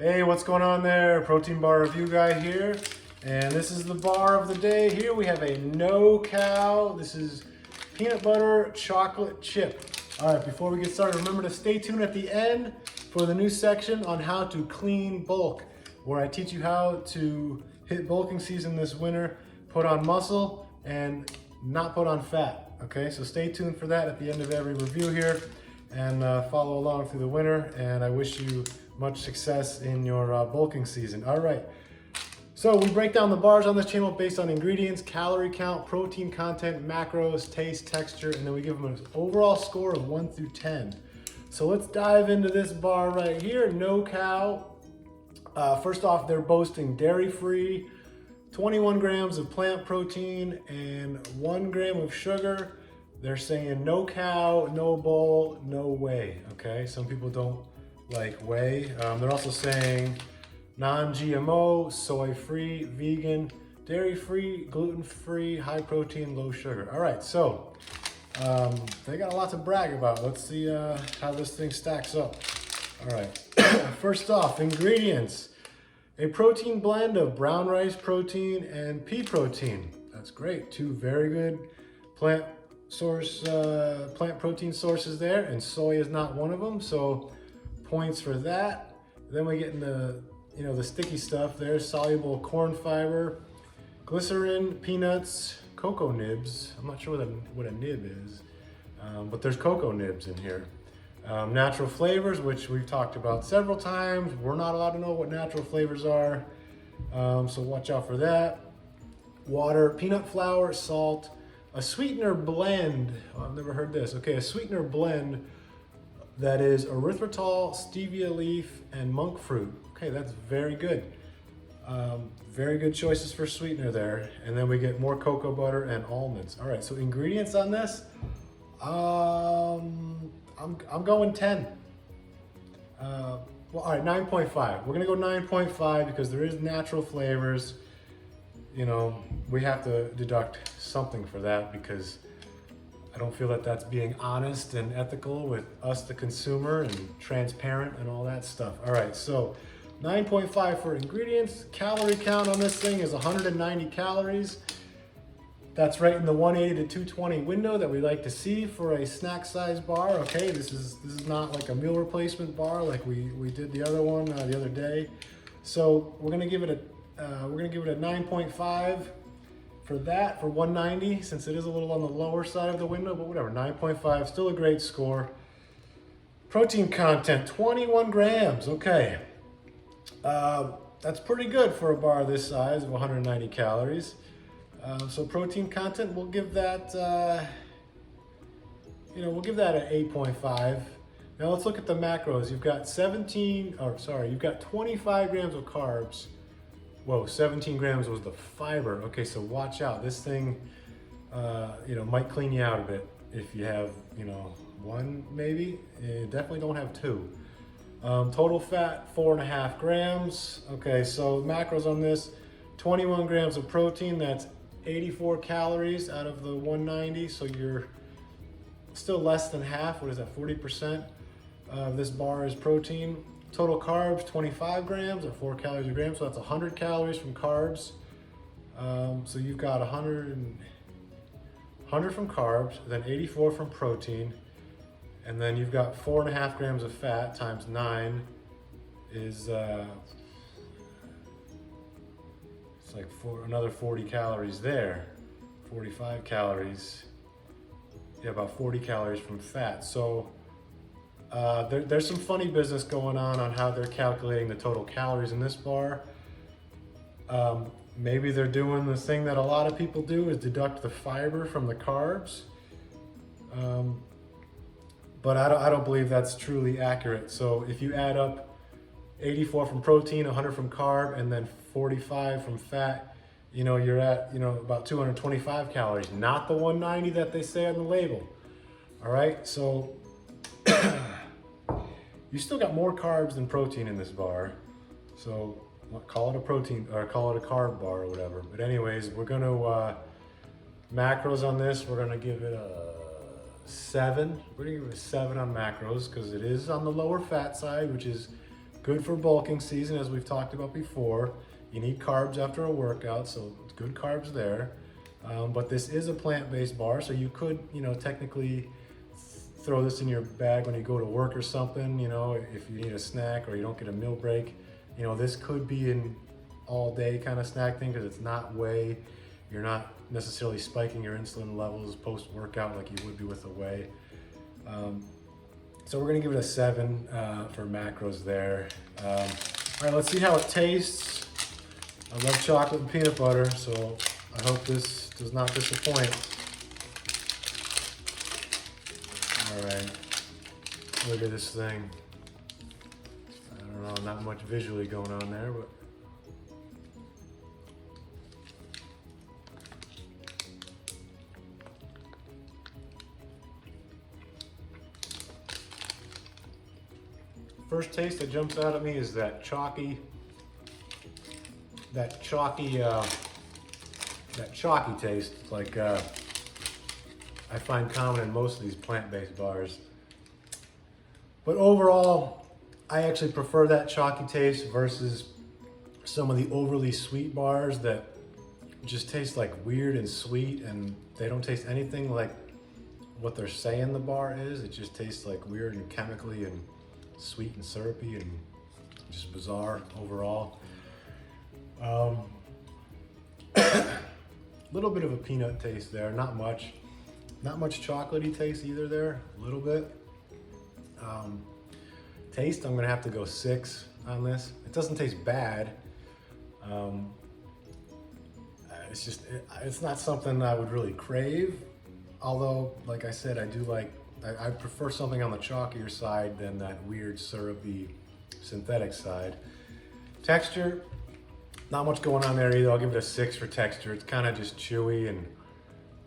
Hey, what's going on there? Protein bar review guy here. And this is the bar of the day. Here we have a no-cal. This is peanut butter chocolate chip. All right, before we get started, remember to stay tuned at the end for the new section on how to clean bulk, where I teach you how to hit bulking season this winter, put on muscle and not put on fat. Okay, so stay tuned for that at the end of every review here, and follow along through the winter, and I wish you much success in your bulking season. All right, so we break down the bars on this channel based on ingredients, calorie count, protein content, macros, taste, texture, and then we give them an overall score of 1 through 10. So let's dive into this bar right here, no-cal. First off, they're boasting dairy-free, 21 grams of plant protein, and 1 gram of sugar. They're saying no cow, no bull, no whey, okay? Some people don't like whey. They're also saying non-GMO, soy-free, vegan, dairy-free, gluten-free, high protein, low sugar. All right, so they got a lot to brag about. Let's see how this thing stacks up. All right, first off, ingredients. A protein blend of brown rice protein and pea protein. That's great, 2 very good plant protein sources there, and soy is not one of them, so points for that. Then we get into the sticky stuff there, soluble corn fiber, glycerin, peanuts, cocoa nibs. I'm not sure what a nib is, but there's cocoa nibs in here. Natural flavors, which we've talked about several times. We're not allowed to know what natural flavors are, so watch out for that. Water, peanut flour, salt, a sweetener blend. Oh, I've never heard this. Okay, a sweetener blend that is erythritol, stevia leaf, and monk fruit. Okay, that's very good. Very good choices for sweetener there. And then we get more cocoa butter and almonds. All right, so ingredients on this. I'm going 10. Well, all right, 9.5. We're gonna go 9.5 because there is natural flavors. We have to deduct something for that because I don't feel that that's being honest and ethical with us, the consumer, and transparent and all that stuff. All right, so 9.5 for ingredients. Calorie count on this thing is 190 calories. That's right in the 180 to 220 window that we like to see for a snack size bar. Okay, this is not like a meal replacement bar like we did the other one the other day. So we're gonna give it a 9.5 for that, for 190, since it is a little on the lower side of the window, but whatever, 9.5, still a great score. Protein content, 21 grams, okay. That's pretty good for a bar this size of 190 calories. So protein content, we'll give that, we'll give that an 8.5. Now let's look at the macros. You've got 25 grams of carbs. Whoa, 17 grams was the fiber. Okay, so watch out. This thing, might clean you out a bit if you have, 1 maybe. You definitely don't have 2. Total fat, 4.5 grams. Okay, so macros on this, 21 grams of protein. That's 84 calories out of the 190. So you're still less than half. What is that, 40% of this bar is protein. Total carbs, 25 grams or 4 calories a gram. So that's 100 calories from carbs. So you've got 100 from carbs, then 84 from protein. And then you've got 4.5 grams of fat times 9 is, it's like another 40 calories there. 45 calories. Yeah, about 40 calories from fat. So there's some funny business going on how they're calculating the total calories in this bar. Maybe they're doing the thing that a lot of people do, is deduct the fiber from the carbs. But I don't believe that's truly accurate. So if you add up 84 from protein, 100 from carb, and then 45 from fat, you're at, about 225 calories, not the 190 that they say on the label. All right, so you still got more carbs than protein in this bar. So call it a protein, or call it a carb bar or whatever. But anyways, we're gonna, macros on this, we're gonna give it a 7. We're gonna give it a 7 on macros because it is on the lower fat side, which is Good for bulking season, as we've talked about before. You need carbs after a workout, so good carbs there. But this is a plant-based bar, so you could, technically throw this in your bag when you go to work or something, if you need a snack or you don't get a meal break. This could be an all-day kind of snack thing because it's not whey. You're not necessarily spiking your insulin levels post-workout like you would be with a whey. So we're gonna give it a 7 for macros there. All right, let's see how it tastes. I love chocolate and peanut butter, so I hope this does not disappoint. All right, look at this thing. I don't know, not much visually going on there, but first taste that jumps out at me is that chalky taste, like I find common in most of these plant-based bars. But overall, I actually prefer that chalky taste versus some of the overly sweet bars that just taste like weird and sweet, and they don't taste anything like what they're saying the bar is. It just tastes like weird and chemically and sweet and syrupy and just bizarre overall. Little bit of a peanut taste there, not much chocolatey taste either there, a little bit. Taste, I'm gonna have to go 6 on this. It doesn't taste bad. It's not something I would really crave. Although, like I said, I prefer something on the chalkier side than that weird syrupy synthetic side. Texture, not much going on there either. I'll give it a 6 for texture. It's kind of just chewy and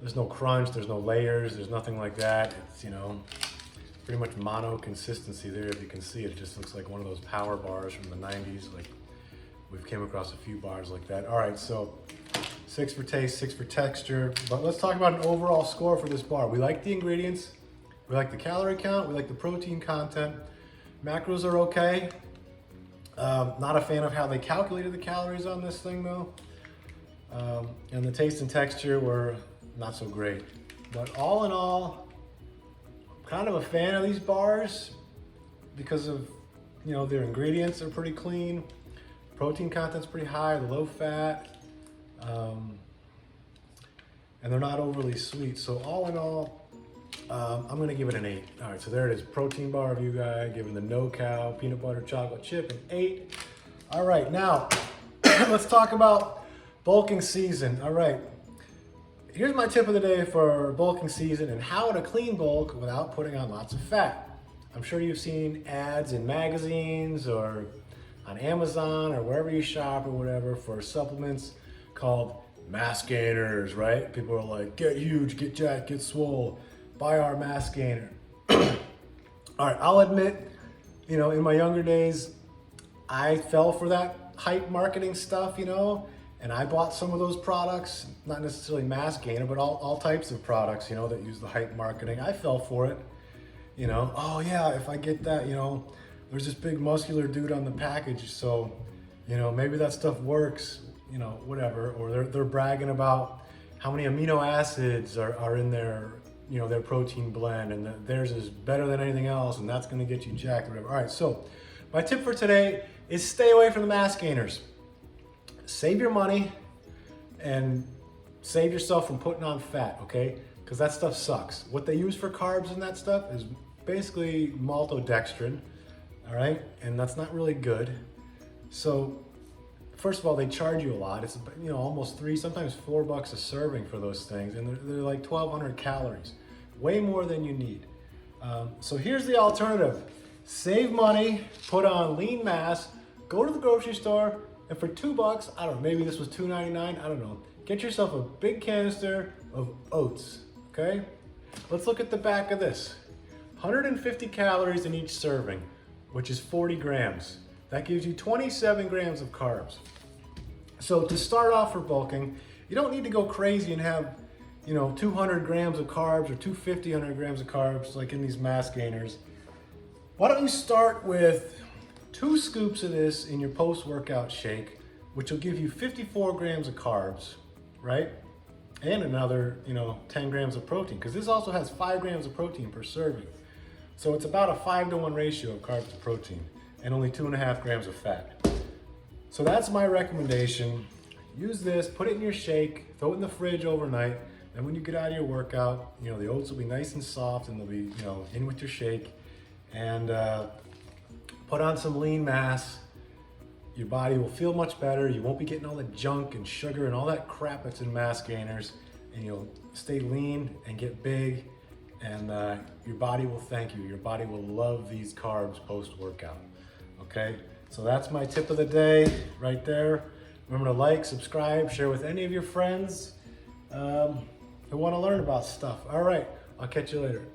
there's no crunch, there's no layers, there's nothing like that. It's, pretty much mono consistency there. If you can see it, it just looks like one of those power bars from the 90s. Like we've came across a few bars like that. All right, so 6 for taste, 6 for texture. But let's talk about an overall score for this bar. We like the ingredients. We like the calorie count, we like the protein content. Macros are okay. Not a fan of how they calculated the calories on this thing though. And the taste and texture were not so great. But all in all, kind of a fan of these bars because of, their ingredients are pretty clean. Protein content's pretty high, low fat. And they're not overly sweet. So all in all, I'm gonna give it an 8. All right, so there it is, protein bar review guy, giving the No Cow peanut butter chocolate chip an 8. All right, now let's talk about bulking season. All right, here's my tip of the day for bulking season and how to clean bulk without putting on lots of fat. I'm sure you've seen ads in magazines or on Amazon or wherever you shop or whatever for supplements called mass gainers, right? People are like, get huge, get jacked, get swole. Buy our mass gainer. All right, I'll admit, in my younger days, I fell for that hype marketing stuff, and I bought some of those products, not necessarily mass gainer, but all types of products, that use the hype marketing. I fell for it, oh yeah, if I get that, there's this big muscular dude on the package, so, maybe that stuff works, whatever, or they're bragging about how many amino acids are in their protein blend, and theirs is better than anything else, and that's gonna get you jacked or whatever. All right, so my tip for today is stay away from the mass gainers. Save your money and save yourself from putting on fat, okay? Because that stuff sucks. What they use for carbs and that stuff is basically maltodextrin, all right? And that's not really good. So first of all, they charge you a lot. It's almost $3, sometimes $4 a serving for those things, and they're like 1,200 calories, way more than you need. So here's the alternative: save money, put on lean mass, go to the grocery store, and for $2, I don't know, maybe this was $2.99, I don't know. Get yourself a big canister of oats. Okay, let's look at the back of this. 150 calories in each serving, which is 40 grams. That gives you 27 grams of carbs. So to start off for bulking, you don't need to go crazy and have, 200 grams of carbs or 250 grams of carbs like in these mass gainers. Why don't you start with 2 scoops of this in your post-workout shake, which will give you 54 grams of carbs, right? And another, 10 grams of protein, because this also has 5 grams of protein per serving. So it's about a 5-to-1 ratio of carbs to protein and only 2.5 grams of fat. So that's my recommendation. Use this, put it in your shake, throw it in the fridge overnight, and when you get out of your workout, the oats will be nice and soft and they'll be, in with your shake. And put on some lean mass. Your body will feel much better. You won't be getting all the junk and sugar and all that crap that's in mass gainers, and you'll stay lean and get big, and your body will thank you. Your body will love these carbs post-workout, okay? So that's my tip of the day right there. Remember to like, subscribe, share with any of your friends who want to learn about stuff. All right, I'll catch you later.